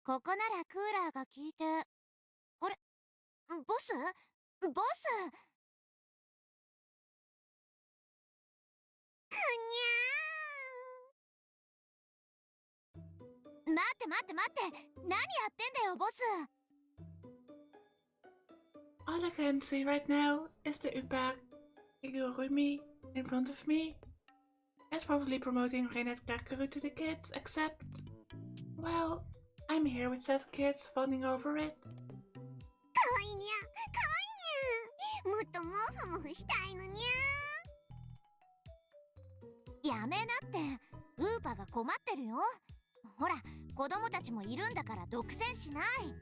ここならクーラーが効いて。あれ、ボスボス。ふにゃーん。待って待って待って、何やってんだよボス。All I can see right now is the Upa Kigurumi in front of me. It's probably promoting Reinhard Kakuru to the kids, except, well, I'm here with sad kids falling over it. かわいいにゃ、かわいいにゃ。もっとモフモフしたいのにゃ。やめなって、ウーパが困ってるよ。ほら、子供たちもいるんだから独占しない。ウー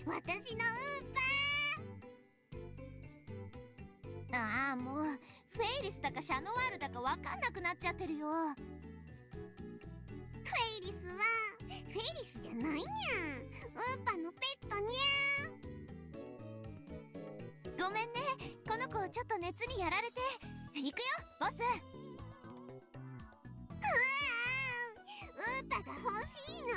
パー、私のウーパー。ああ、もうフェイリスだかシャノワールだかわかんなくなっちゃってるよ。フェイリスはフェイリスじゃないにゃ。ウーパのペットにゃ。ごめんね、この子ちょっと熱にやられて。行くよボス。ウーパが欲しいの。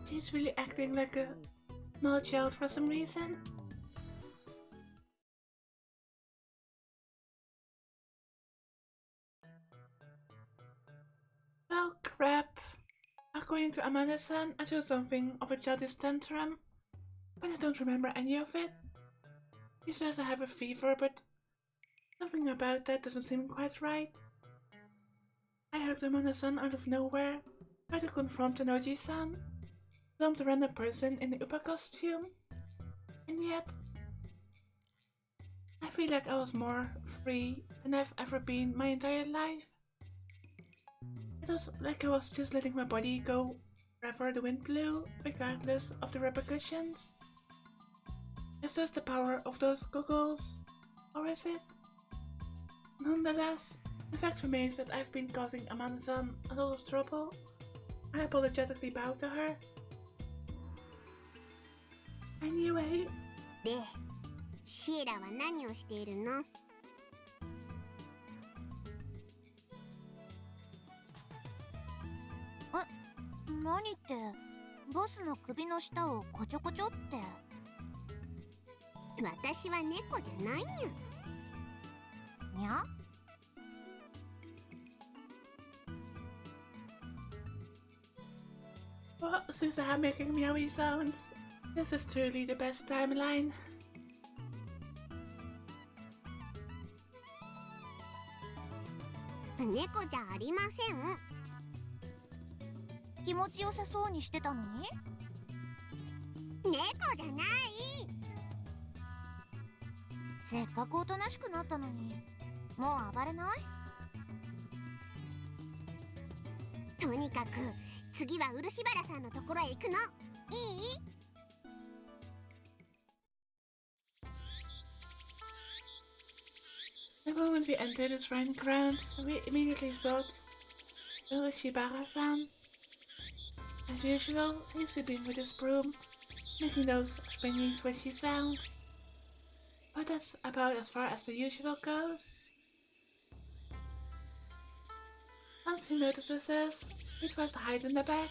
She's really acting like a small child for some reason. Well, crap. According to Amanda-san, I chose something of a childish tantrum, but I don't remember any of it. He says I have a fever, but something about that doesn't seem quite right. I heard Amanda-san out of nowhere try to confront Tenoji-san, bumped a random person in the Upa costume, and yet I feel like I was more free than I've ever been my entire life. It was like I was just letting my body go wherever the wind blew, regardless of the repercussions. Is this the power of those goggles? Or is it? Nonetheless, the fact remains that I've been causing Amanda-san a lot of trouble. I apologetically bow to her. Anyway. で、シエラは何をしているの？何って、ボスの首の下をこちょこちょって。私は猫じゃないにゃ。にゃWell, Susa making meowy sounds. This is truly the best timeline. 猫じゃありません。気持ちよさそうにしてたのに。猫じゃない。せっかくおとなしくなったのに、もう暴れない？とにかく次は漆原さんのところへ行くの。いい？ The moment we enter the shrine grounds, we immediately spot Shibara-san. As usual, he's sweeping with his broom, making those springy swishy sounds. But that's about as far as the usual goes. Once he notices us, he tries to hide in the back.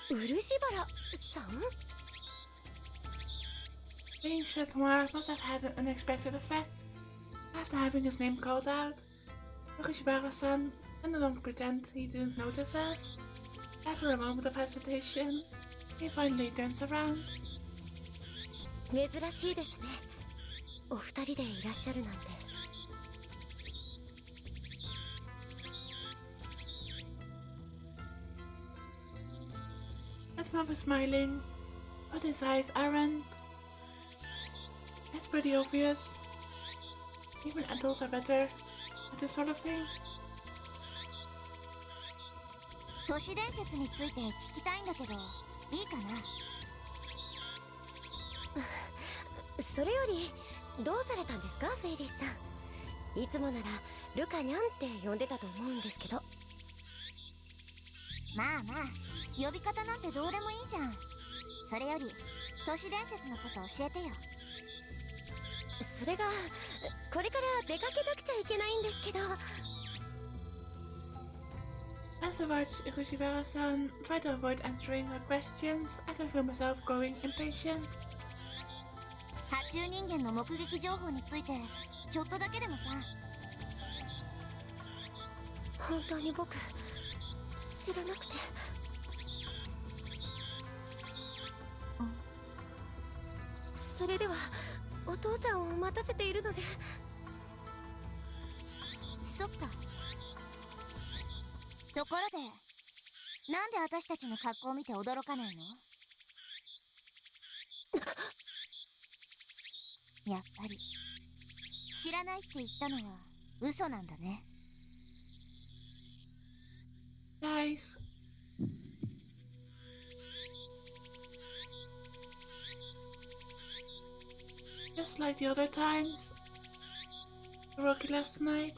漆原さん？ Being shut more must have had an unexpected effect. After having his name called out, Shibara-san no longer pretend he didn't notice us. After a moment of hesitation, he finally turns around. 珍しいですね。お二人でいらっしゃるなんて。His mouth is smiling, but his eyes aren't. It's pretty obvious. Even adults are better at this sort of thing. 都市伝説について聞きたいんだけど、いいかな？それよりどうされたんですか、フェイリスさん。いつもならルカニャンって呼んでたと思うんですけど。まあまあ、呼び方なんてどうでもいいじゃん。それより都市伝説のこと教えてよ。それがこれから出かけなくちゃいけないんですけど。 Afterwards, Fujiwara-san tried to avoid answering her questions. I can feel myself growing impatient. 爬虫人間の目撃情報についてちょっとだけでもさ。本当に僕知らなくて。それではお父さんを待たせているので。そっか。ところでなんで私たちの格好を見て驚かないの？やっぱり知らないって言ったのは嘘なんだね。Nice. Just like the other times. The rookie last night.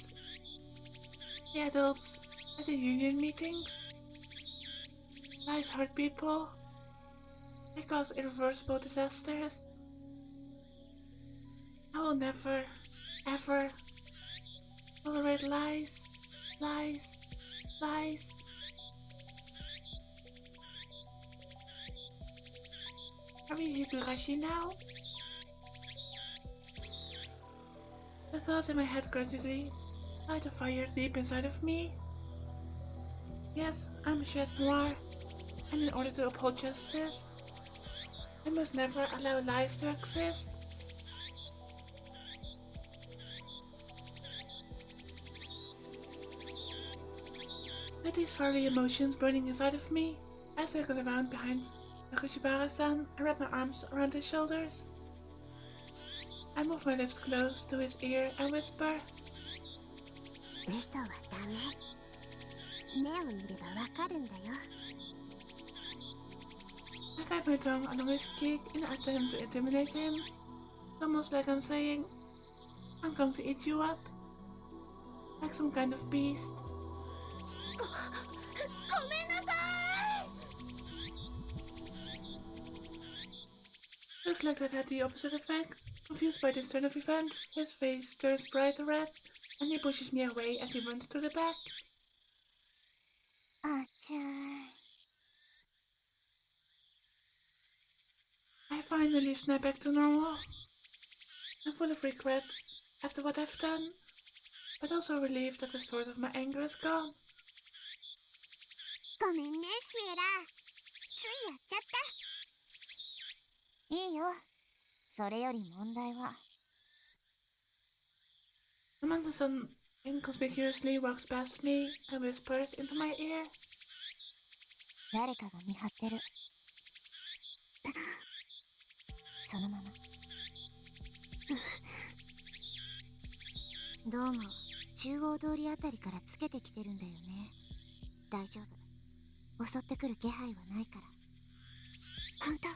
The adults at the union meetings. Nice hurt people. They cause irreversible disasters. I will never, ever tolerate lies, lies, lies. Are we Higurashi now? The thoughts in my head gradually light a fire deep inside of me. Yes, I'm a Chef Noir, and in order to uphold justice, I must never allow lies to exist. With these fiery emotions burning inside of me, I circle around behind Fujiwara-san and wrap my arms around his shoulders. I move my lips close to his ear and whisper, 嘘はダメ。目を見ればわかるんだよ。 I guide my tongue along his cheek in an attempt to intimidate him. It's almost like I'm saying, I'm going to eat you up. Like some kind of beast. ごめんなさい。 Looks like that had the opposite effect. Confused by this turn of events, his face turns bright red, and he pushes me away as he runs to the back. あちゃー。 I finally snap back to normal. I'm full of regret after what I've done, but also relieved that the source of my anger is gone. ごめんねシエラ。ついやっちゃった。いいよ。それより問題は。Amanda-san inconspicuously walks past me and whispers into my ear. 誰かが見張ってる。そのまま。どうも中央通りあたりからつけてきてるんだよね。大丈夫。襲ってくる気配はないから。本当？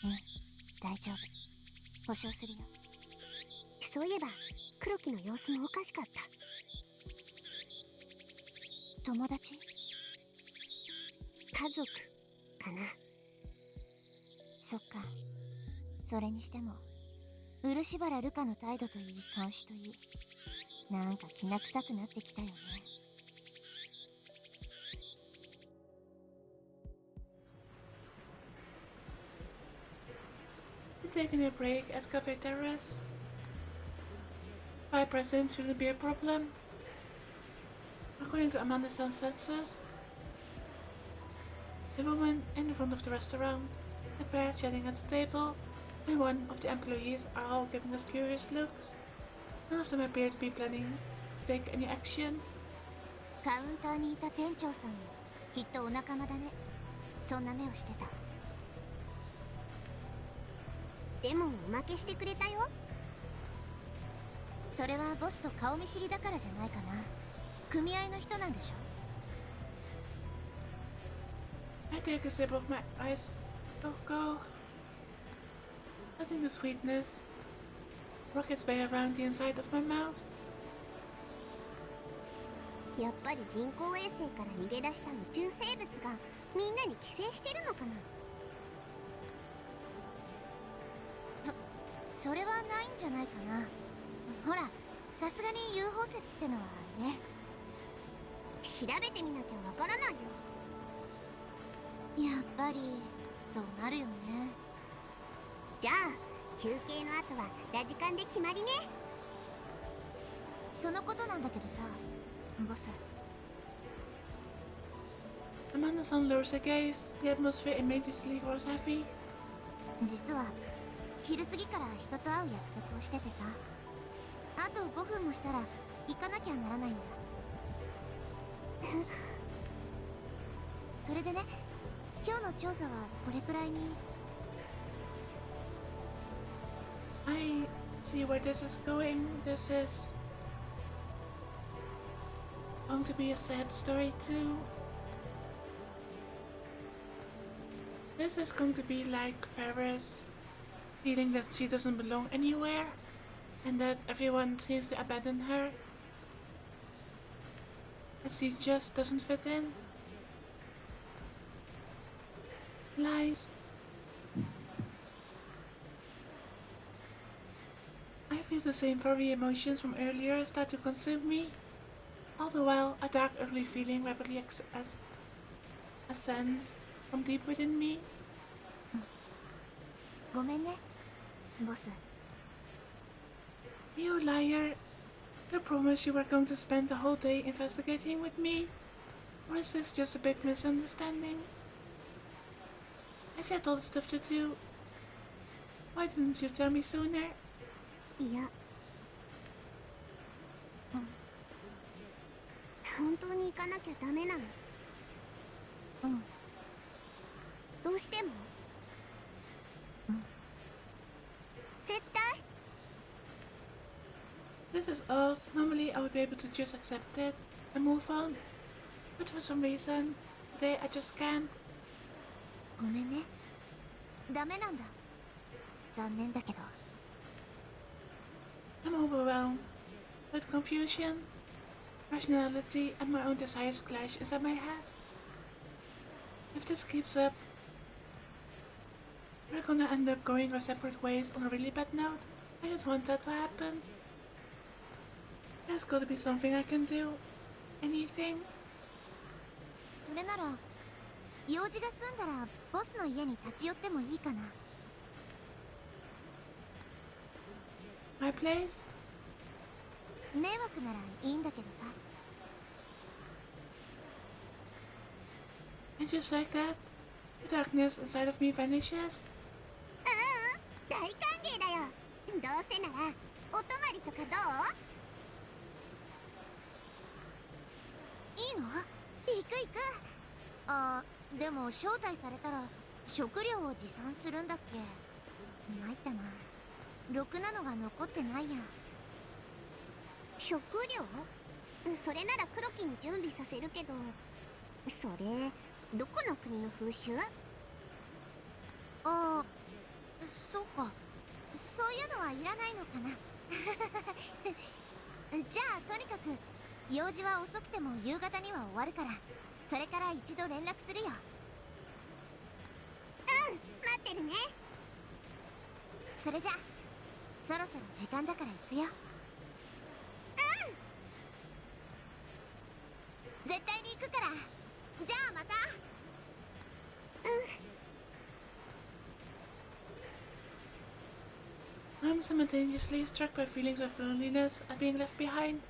うん、大丈夫。保証するよ。そういえば黒木の様子もおかしかった。友達？家族かな。そっか。それにしても漆原ルカの態度といい監視といい、なんか気な臭くなってきたよね。Taking a break at Cafe Terrace. 5% shouldn't be a problem. According to Amanda's senses, the woman in front of the restaurant, the pair chatting at the table, and one of the employees are all giving us curious looks. None of them appear to be planning to take any action. カウンターにいた店長さんもきっとお仲間だね。そんな目をしてた。でもおまけしてくれたよ。それはボスと顔見知りだからじゃないかな。組合の人なんでしょ。 I take a sip of my ice cocoa. Letting the sweetness work its way around the inside of my mouth. やっぱり人工衛星から逃げ出した宇宙生物がみんなに寄生してるのかな。それはないんじゃないかな。ほら、さすがに UFO 説ってのはね。調べてみなきゃわからないよ。やっぱりそうなるよね。じゃあ休憩の後はラジカンで決まりね。そのことなんだけどさ、ボス。Amanda-san lowers her gaze. The atmosphere immediately grows heavy. 実は昼過ぎから人と会う約束をしててさ、あと5分もしたら行かなきゃならないんだ。それでね、今日の調査はこれくらいに。 I see where this is going. This is going to be a sad story too. This is going to be like Ferris, feeling that she doesn't belong anywhere and that everyone seems to abandon her. That she just doesn't fit in. Lies. I feel the same furry emotions from earlier start to consume me. All the while, a dark, ugly feeling rapidly ascends from deep within me. ごめんね、ボス。 You liar! You promised you were going to spend the whole day investigating with me. Or is this just a big misunderstanding? I've had all the stuff to do. Why didn't you tell me sooner? いや、本当に行かなきゃダメなの？うん。どうしても？絶対？ This is us. Normally I would be able to just accept it and move on. But for some reason, today I just can't. ごめんね。ダメなんだ。残念だけど。 I'm overwhelmed with confusion, rationality, and my own desires clash inside my head. If this keeps up, we're gonna end up going our separate ways on a really bad note. I don't want that to happen. There's gotta be something I can do. Anything. それなら用事が済んだらボスの家に立ち寄ってもいいかな。 My place? 迷惑ならいいんだけどさ。 And just like that, the darkness inside of me vanishes. 大歓迎だよ。どうせならお泊まりとかどう？いいの？行く行く。あ、でも招待されたら食料を持参するんだっけ？参ったな。ろくなのが残ってないや。食料？それなら黒木に準備させるけど、それどこの国の風習？ああ、そうか。そういうのはいらないのかな。じゃあとにかく用事は遅くても夕方には終わるから、それから一度連絡するよ。待ってるね。それじゃそろそろ時間だから行くよ。絶対に行くから。じゃあまた。I'm simultaneously struck by feelings of loneliness and being left behind,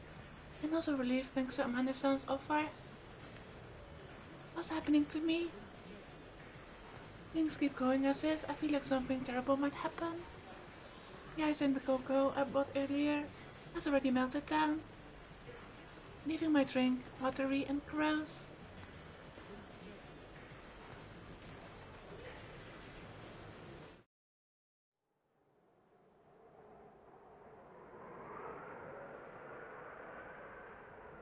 and also relief thanks to Amanda-san's offer. What's happening to me? Things keep going as is. I feel like something terrible might happen. The ice and the cocoa I bought earlier has already melted down, leaving my drink watery and gross.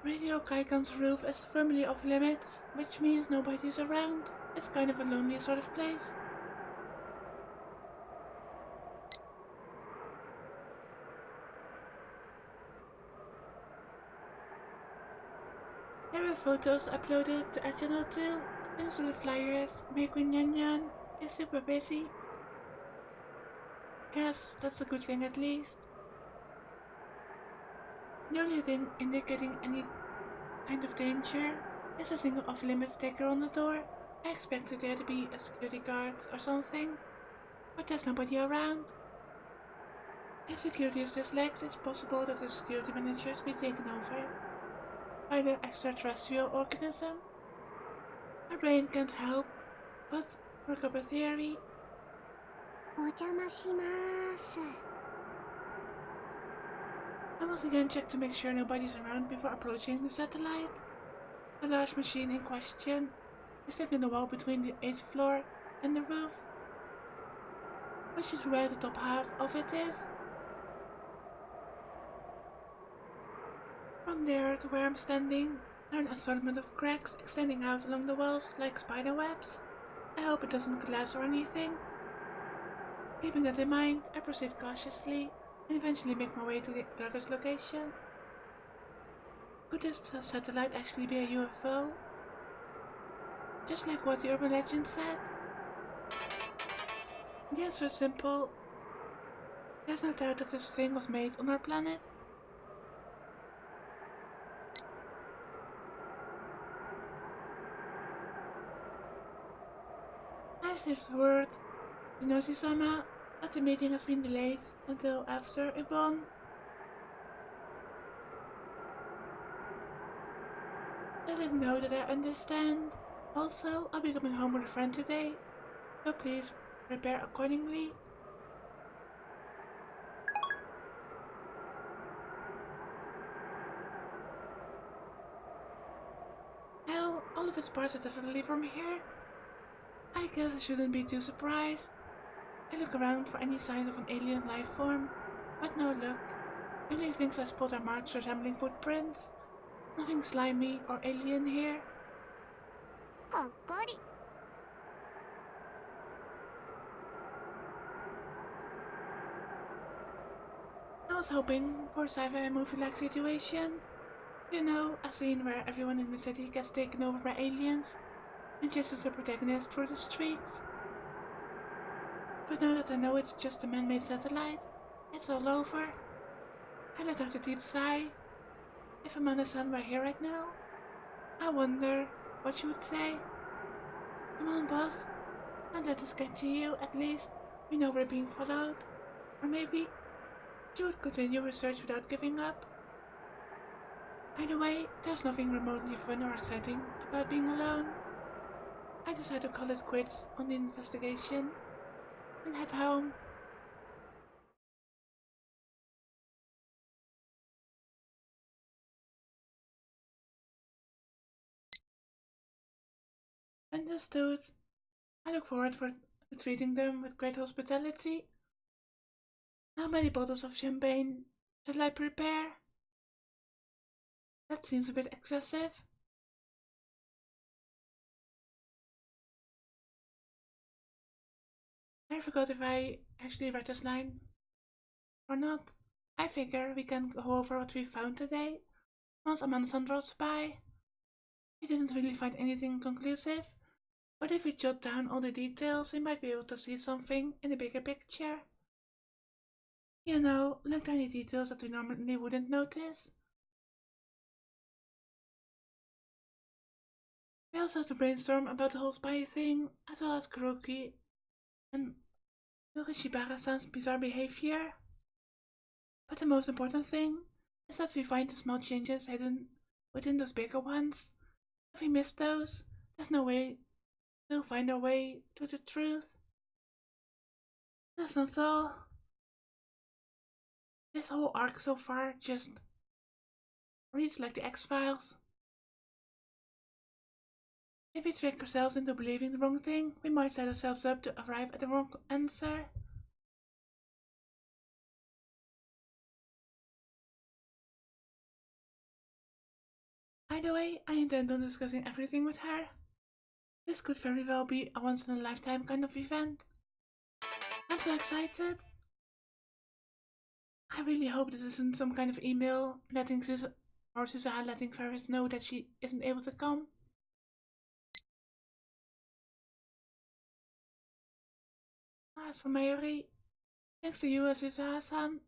Radio Kaikan's roof is firmly off limits, which means nobody's around. It's kind of a lonely sort of place. There are photos uploaded to our channel too. Thanks to the flyers, May Queen Yan Yan is super busy. guess that's a good thing at least. The only thing indicating any kind of danger is a single off-limit sticker on the door. I expected there to be a security guard or something, but there's nobody around. If security is this lax, it's possible that the security manager has been taken over by the extraterrestrial organism. My brain can't help but work up a theory. お邪魔します。 I must again check to make sure nobody's around before approaching the satellite. The large machine in question is stuck in the wall between the 8th floor and the roof, which is where the top half of it is. From there to where I'm standing are an assortment of cracks extending out along the walls like spider webs. I hope it doesn't collapse or anything. Keeping that in mind, I proceed cautiously and eventually make my way to the target's location. Could this satellite actually be a UFO? Just like what the urban legend said? The answer is simple. There's no doubt that this thing was made on our planet. I received word to Noshi-sama that the meeting has been delayed until after Ibon. Let him know that I understand. Also, I'll be coming home with a friend today, so please prepare accordingly. Hell, all of its parts are definitely from here. I guess I shouldn't be too surprised. I look around for any signs of an alien life form, but no luck. The only things I spot are marks resembling footprints. Nothing slimy or alien here. ほっこり。 I was hoping for a sci-fi movie-like situation. You know, a scene where everyone in the city gets taken over by aliens and chases the protagonist through the streets. But now that I know it's just a man-made satellite, it's all over. I let out a deep sigh. If Amanda-san were here right now, I wonder what she would say. Come on, boss. Don't let this get to you, at least. We know we're being followed. Or maybe she would continue research without giving up. Either way, there's nothing remotely fun or exciting about being alone. I decide to call it quits on the investigation and head home. Understood. I look forward to treating them with great hospitality. How many bottles of champagne shall I prepare? That seems a bit excessive. I forgot if I actually read this line or not. I figure we can go over what we found today once Amanda-san drops by. We didn't really find anything conclusive, but if we jot down all the details, we might be able to see something in the bigger picture. You know, like tiny details that we normally wouldn't notice. We also have to brainstorm about the whole spy thing, as well as Kuroki and Shibara-san's bizarre behavior. But the most important thing is that we find the small changes hidden within those bigger ones. If we miss those, there's no way we'll find our way to the truth. That's not all. This whole arc so far just reads like the X-Files. If we trick ourselves into believing the wrong thing, we might set ourselves up to arrive at the wrong answer. Either way, I intend on discussing everything with her. This could very well be a once-in-a-lifetime kind of event. I'm so excited. I really hope this isn't some kind of email letting Suzaha letting Ferris know that she isn't able to come. As for Mayuri, Thanks to you, Azusa-san.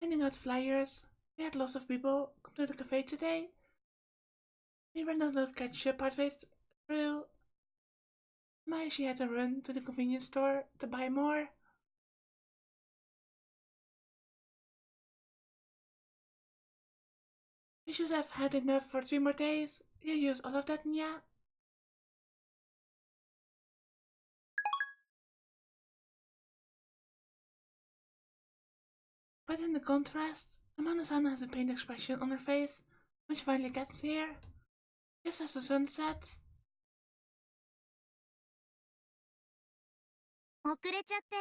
Handing out flyers. We had lots of people come to the cafe today. We ran out of ketchup partway through. Maya, she had to run to the convenience store to buy more. We should have had enough for 3 more days. You used all of that, Nya. But in the contrast, Amanda-san has a pained expression on her face when she finally gets here, just as the sun sets. 遅れちゃって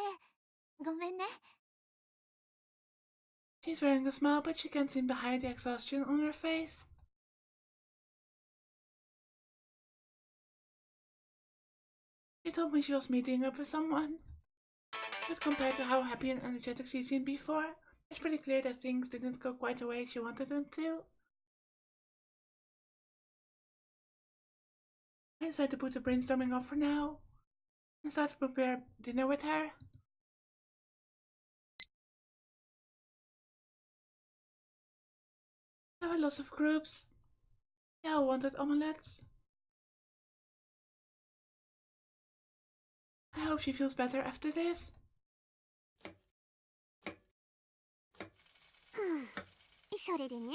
ごめんね。 She's wearing a smile, but she can't seem to hide the exhaustion on her face. She told me she was meeting up with someone. But compared to how happy and energetic she seemed before, it's pretty clear that things didn't go quite the way she wanted them to. I decided to put the brainstorming off for now and start to prepare dinner with her. There were lots of groups. They all wanted omelettes. I hope she feels better after this. それでね、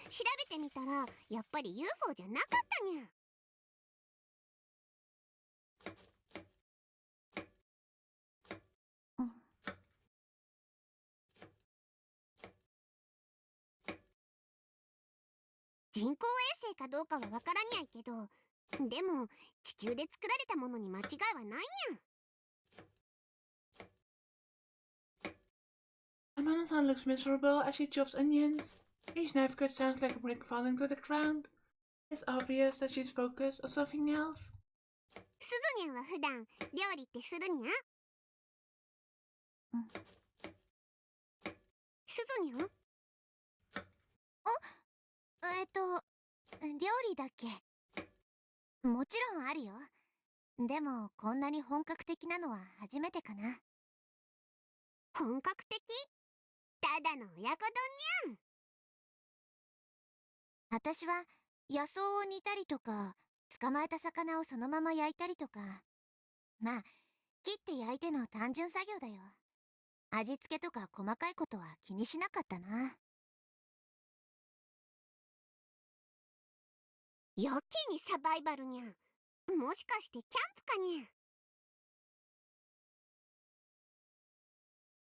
調べてみたらやっぱり UFO じゃなかったにゃ。人工衛星かどうかはわからにゃいけど、でも地球で作られたものに間違いはないにゃ。Amanda-san looks miserable as she chops onions. Each knife cut sounds like a brick falling to the ground. It's obvious that she's focused on something else. すずにゃんは普段料理ってするにゃ？すずにゃん？料理だっけ？もちろんあるよ。でもこんなに本格的なのは初めてかな。本格的？ただの親子丼にゃん。私は野草を煮たりとか、捕まえた魚をそのまま焼いたりとか、まあ切って焼いての単純作業だよ。味付けとか細かいことは気にしなかったな。やけにサバイバルにゃん。もしかしてキャンプかにゃ。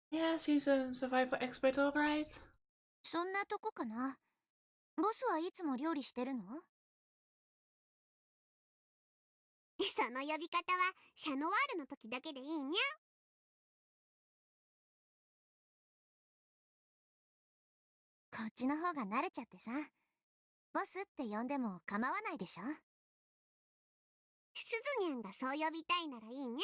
Yeah, she's a survival expert, alright. そんなとこかな。ボスはいつも料理してるの？その呼び方はシャノワールの時だけでいいにゃ。こっちの方が慣れちゃってさ。ボスって呼んでも構わないでしょ？すずにゃんがそう呼びたいならいいに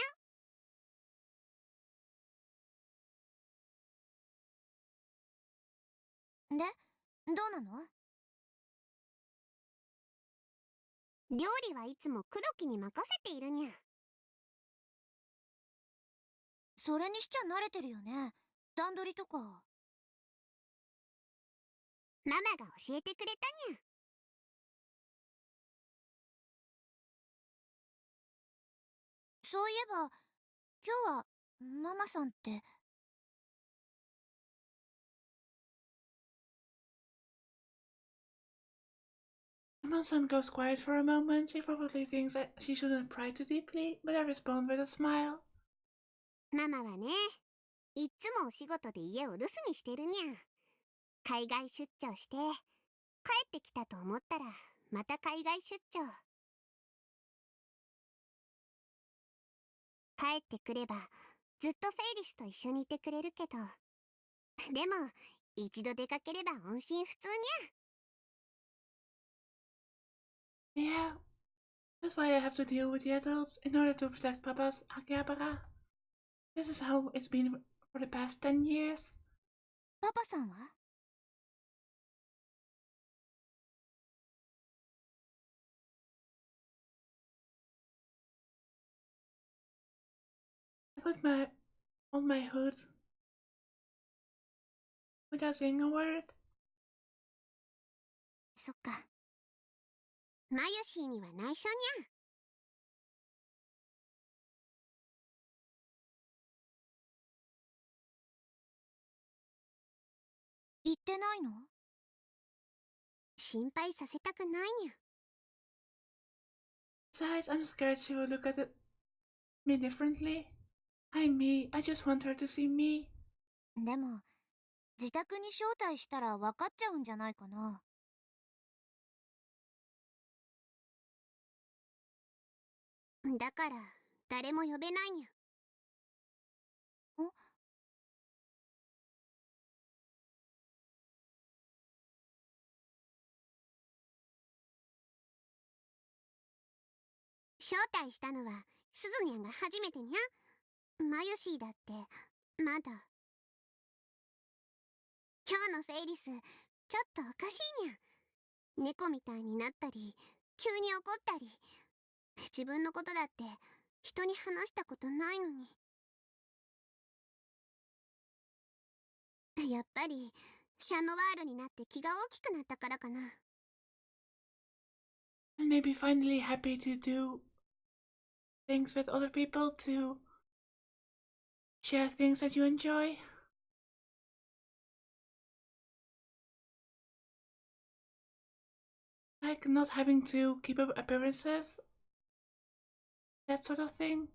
ゃ。で、どうなの？料理はいつも黒木に任せているにゃ。それにしちゃ慣れてるよね。段取りとか。ママが教えてくれたにゃ。そういえば、今日はママさんって。Amanda-san goes quiet for a moment. She probably thinks that she shouldn't pry too deeply, but I respond with a smile. ママはね、いっつもお仕事で家を留守にしてるにゃ。海外出張して、帰ってきたと思ったら、また海外出張。帰ってくれば、ずっとフェイリスと一緒にいてくれるけど、でも、一度出かければ音信不通にゃ。 Yeah, that's why I have to deal with the adults in order to protect Papa's Akihabara. This is how it's been for the past 10 years. パパさんは？I put my on my hood without saying a word. そっか。マユシーには内緒にゃ。言ってないの？心配させたくないにゃ。Besides, I'm scared she will look at me differently. I'm me. I just want her to see me. でも、自宅に招待したら分かっちゃうんじゃないかな。だから誰も呼べないにゃ。招待したのはすずにゃんが初めてにゃ。マユシーだってまだ。今日のフェイリスちょっとおかしいにゃ。猫みたいになったり急に怒ったり、自分のことだって人に話したことないのに。やっぱりシャノワールになって気が大きくなったからかな。And maybe finally happy to do things with other people, to share things that you enjoy. Like not having to keep up appearances. That sort of thing.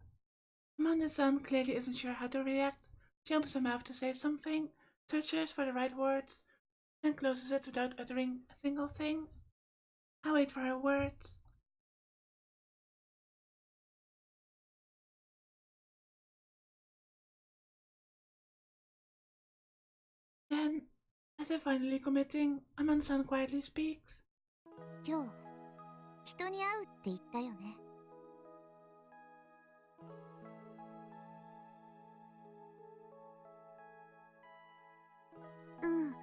Amanda-san clearly isn't sure how to react. She opens her mouth to say something, searches for the right words, and closes it without uttering a single thing. I wait for her words. Then, as if finally committing, Amanda-san quietly speaks. 今日、人に会うって言ったよね。うん。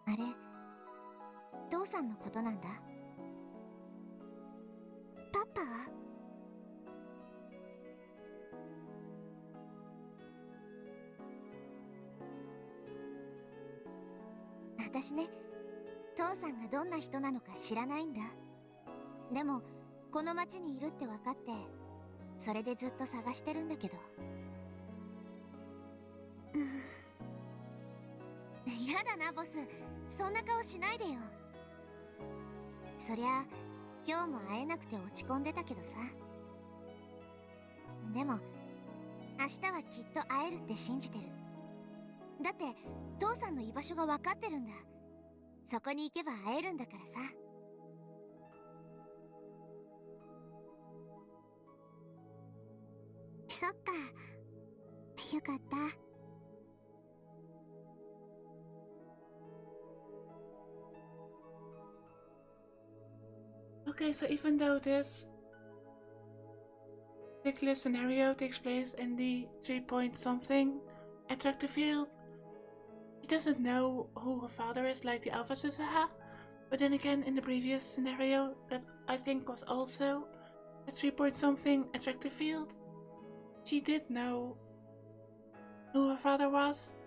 あれ、父さんのことなんだ。パパ？私ね、父さんがどんな人なのか知らないんだ。でも、この町にいるって分かって、それでずっと探してるんだけど。やだな、ボス。そんな顔しないでよ。そりゃ、今日も会えなくて落ち込んでたけどさ。でも、明日はきっと会えるって信じてる。だって、父さんの居場所が分かってるんだ。そこに行けば会えるんだからさ。そっか。よかった。Okay, so even though this particular scenario takes place in the 3 point something attractive field, he doesn't know who her father is like the Alpha Susaha. But then again, in the previous scenario, that I think was also a 3 point something attractive field, she did know who her father was.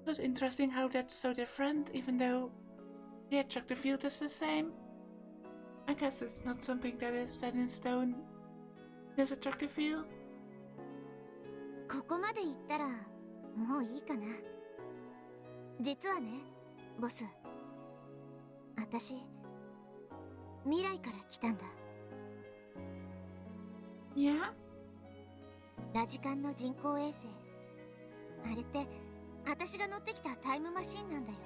It was interesting how that's so different, even though the attractive field is the same. I guess it's not something that is set in stone, this attractive field. ここまで行ったら、もういいかな。実はね、ボス。私、未来から来たんだ。Yeah? ラジカンの人工衛星。あれって、私が乗ってきたタイムマシンなんだよ。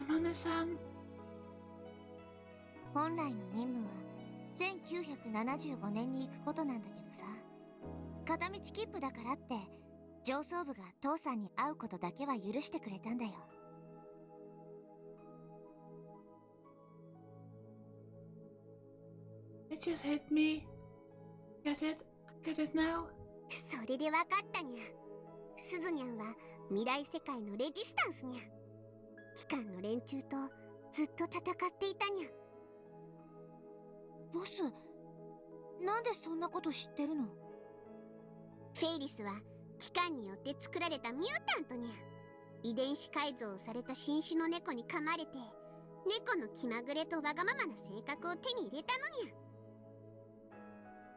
Amanda-san. 本来の任務は1975年に行くことなんだけどさ、片道切符だからって上層部が父さんに会うことだけは許してくれたんだよ。It just hit me. Get it? Get it now? それでわかったにゃ。すずにゃんは未来世界のレジスタンスにゃ。機関の連中とずっと戦っていたにゃ。ボス、なんでそんなこと知ってるの？フェイリスは機関によって作られたミュータントにゃ。遺伝子改造された新種の猫に噛まれて、猫の気まぐれとわがままな性格を手に入れたのにゃ。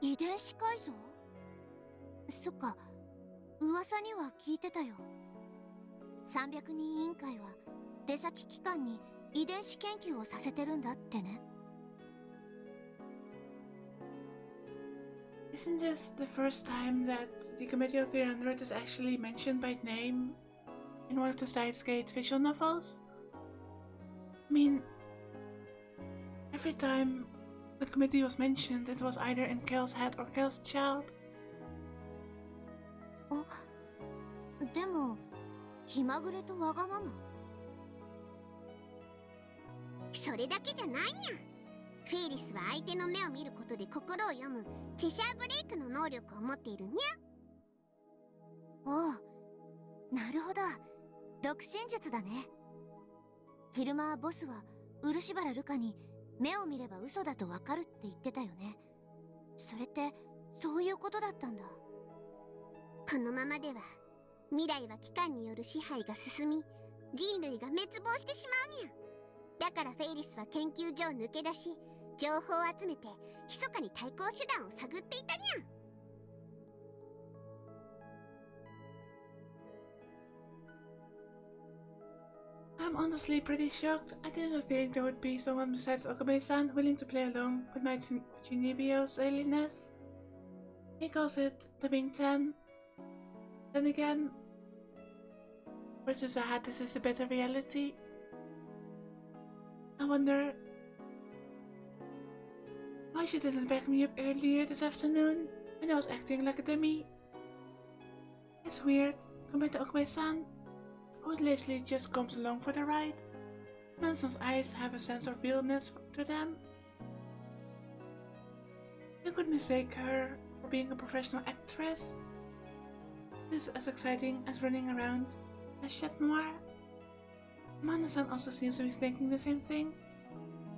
遺伝子改造？そっか、噂には聞いてたよ。300人委員会は出先機関に遺伝子研究をさせてるんだってね。Isn't this the first time that the Committee of 300 is actually mentioned by name in one of the Sidesgate visual novels? I mean, every time the committee was mentioned, it was either in Kel's head or Kel's child. でも、気まぐれとわがまま？それだけじゃないにゃ。フェイリスは相手の目を見ることで心を読むチェシャーブレイクの能力を持っているにゃ。おう、なるほど。読心術だね。昼間ボスは漆原ルカに目を見れば嘘だとわかるって言ってたよね。それってそういうことだったんだ。このままでは未来は機関による支配が進み、人類が滅亡してしまうにゃ。だからフェイリスは研究所を抜け出し、情報を集めて密かに対抗手段を探っていたにゃ。I'm honestly pretty shocked. I didn't think there would be someone besides Okabe-san willing to play along with my NinjaPoes alienness. He calls it the Bing 10. Then again, for Suzaha, this is a better reality. I wonder why she didn't back me up earlier this afternoon when I was acting like a dummy. It's weird, compared to Okabe-san, who lazily just comes along for the ride. Manson's eyes have a sense of realness to them. You could mistake her for being a professional actress. This is as exciting as running around as Chat Noir. Amanda-san also seems to be thinking the same thing.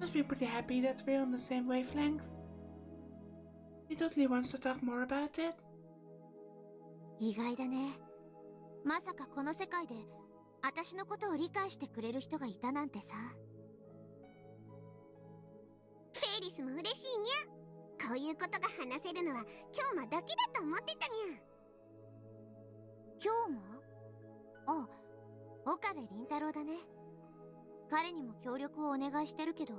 Must be pretty happy that we're on the same wavelength. She totally wants to talk more about it. 意外だね。まさかこの世界で私のことを理解してくれる人がいたなんてさ。フェイリスも嬉しいにゃ。こういうことが話せるのは京馬だけだと思ってたにゃ。今日も？あ、岡部倫太郎だね。彼にも協力をお願いしてるけど、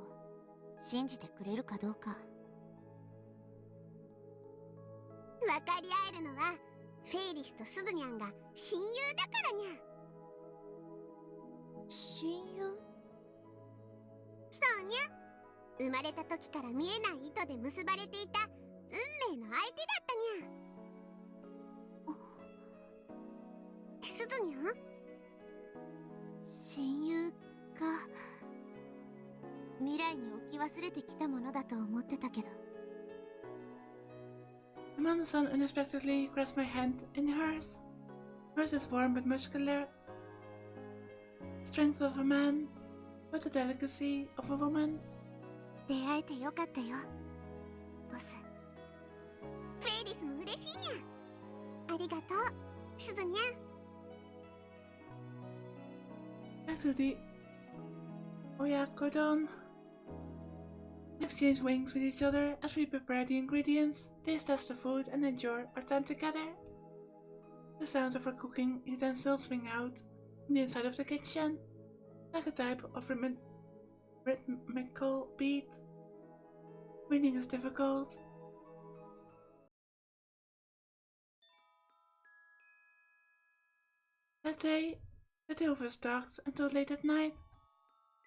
信じてくれるかどうか。分かり合えるのはフェイリスとスズニャンが親友だからにゃ。親友？そうにゃ。生まれた時から見えない糸で結ばれていた運命の相手だったにゃ。スズニャン？親友か。未来に置き忘れてきたものだと思ってたけど。Amanda-san unexpectedly grasped my hand in hers. Hers is warm but muscular. Strength of a man, but the delicacy of a woman. 出会えてよかったよ、ボス。フェイリスも嬉しいにゃ。ありがとう、スズニャン。Back to the Oyakodon. We exchange winks with each other as we prepare the ingredients, taste test the food, and enjoy our time together. The sounds of our cooking utensils ring out from the inside of the kitchen, like a type of rhythmical beat. Reading is difficult. That day, the two of us talked until late at night.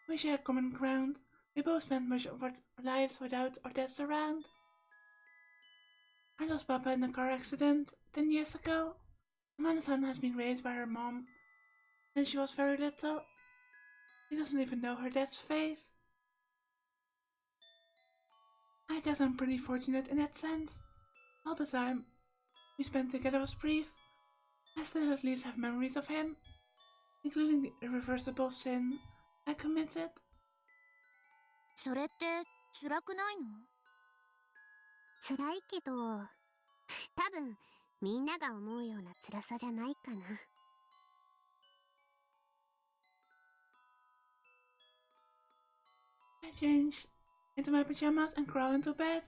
We shared common ground. We both spent much of our lives without our dads around. I lost Papa in a car accident 10 years ago. Amanda-san has been raised by her mom since she was very little. She doesn't even know her dad's face. I guess I'm pretty fortunate in that sense. All the time we spent together was brief. I still at least have memories of him, including the irreversible sin I committed. それって辛くないの？辛いけど、多分みんなが思うような辛さじゃないかな。I change into my pajamas and crawl into bed.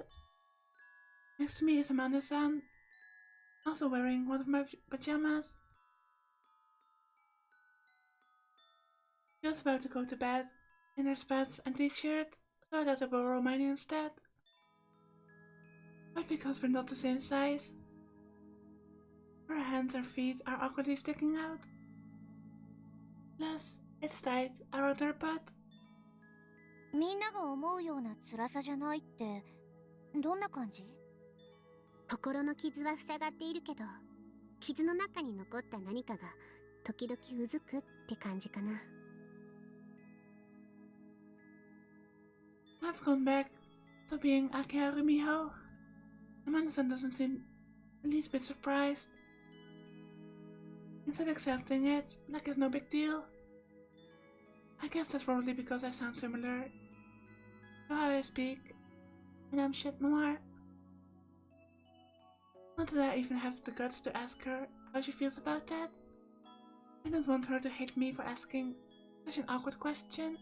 Next to me is Amanda-san, also wearing one of my pajamas. She was about to go to bed in her spats and t-shirt, so I let her borrow mine instead. But because we're not the same size, her hands and feet are awkwardly sticking out. Plus, it's tight around her butt. みんなが思うような辛さじゃないってどんな感じ？心の傷は塞がっているけど、傷の中に残った何かが時々うずくって感じかな。I've gone back to being Akira Miho. Amanda-san doesn't seem the least bit surprised. Instead accepting it like it's no big deal. I guess that's probably because I sound similar to how I speak and I'm shit noir. Not that I even have the guts to ask her how she feels about that. I don't want her to hate me for asking such an awkward question.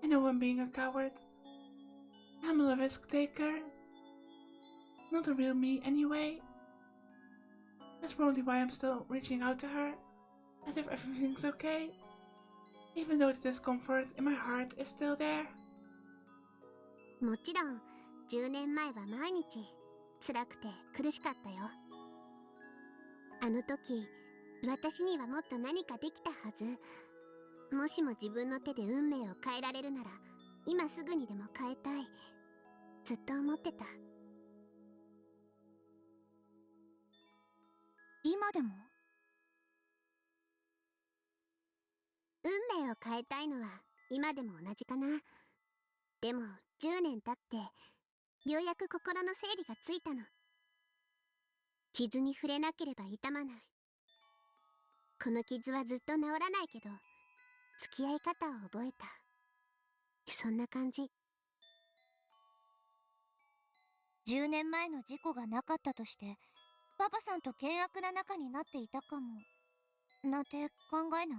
I know I'm being a coward. I'm a risk taker. Not a real me anyway. That's probably why I'm still reaching out to her, as if everything's okay, even though the discomfort in my heart is still there. もちろん10年前は毎日辛くて苦しかったよ。あの時私にはもっと何かできたはず。もしも自分の手で運命を変えられるなら今すぐにでも変えたい。ずっと思ってた。今でも？運命を変えたいのは今でも同じかな。でも10年経ってようやく心の整理がついたの。傷に触れなければ痛まない。この傷はずっと治らないけど付き合い方を覚えた。そんな感じ。10年前の事故がなかったとしてパパさんと険悪な仲になっていたかもなんて考えない？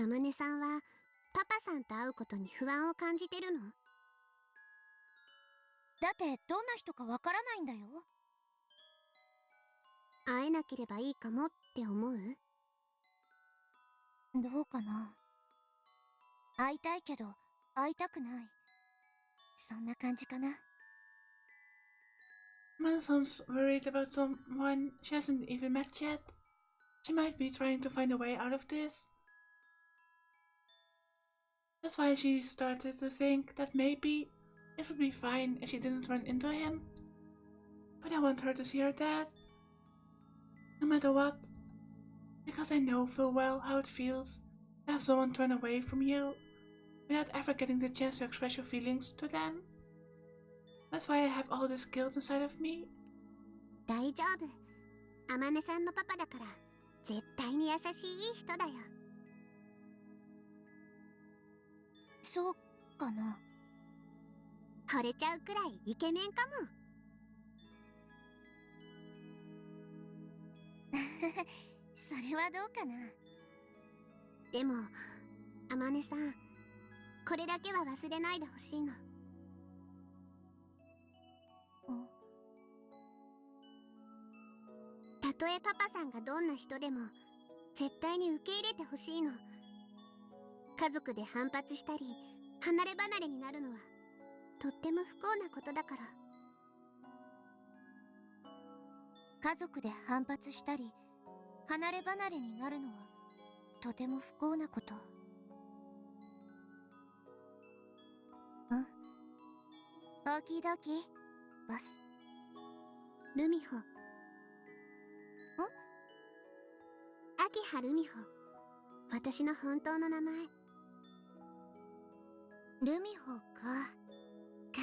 あまねさんはパパさんと会うことに不安を感じてるの？だってどんな人かわからないんだよ。会えなければいいかもって思う？どうかな。会いたいけど会いたくない。そんな感じかな。Amanda-san's worried about someone she hasn't even met yet. She might be trying to find a way out of this. That's why she started to think that maybe it would be fine if she didn't run into him. But I want her to see her dad. No matter what. Because I know full well how it feels to have someone turn away from you without ever getting the chance to express your feelings to them. That's why I have all this guilt inside of me. 大丈夫。あまねさんのパパだから絶対に優しい人だよ。そうかな。惚れちゃうくらいイケメンかも。それはどうかな。でもあまねさん、これだけは忘れないでほしいの。たとえパパさんがどんな人でも絶対に受け入れてほしいの。家族で反発したり離れ離れになるのはとっても不幸なことだから。家族で反発したり離れ離れになるのはとても不幸なこと。オーキードーキーボス。ルミホ。秋葉ルミホ。私の本当の名前。ルミホか。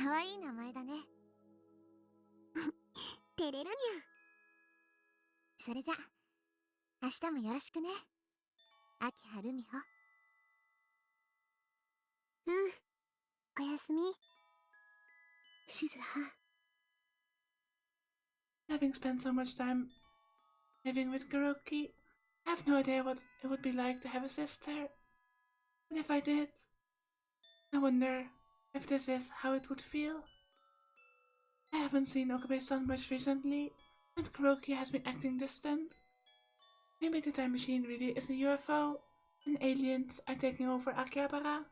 かわいい名前だね。照れるにゃ。それじゃ明日もよろしくね、秋葉ルミホ。すみ。しずは。Having spent so much time living with Kuroki, I have no idea what it would be like to have a sister. But if I did, I wonder if this is how it would feel. I haven't seen Okabe-san much recently, and Kuroki has been acting distant. Maybe the time machine really is a UFO, and aliens are taking over Akihabara.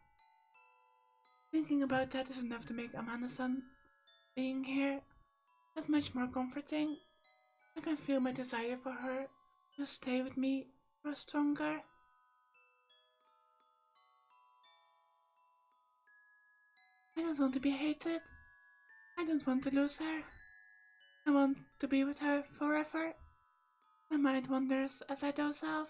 Thinking about that is enough to make Amanda-san being here that much more comforting. I can feel my desire for her to stay with me grow stronger. I don't want to be hated. I don't want to lose her. I want to be with her forever. My mind wanders as I doze off.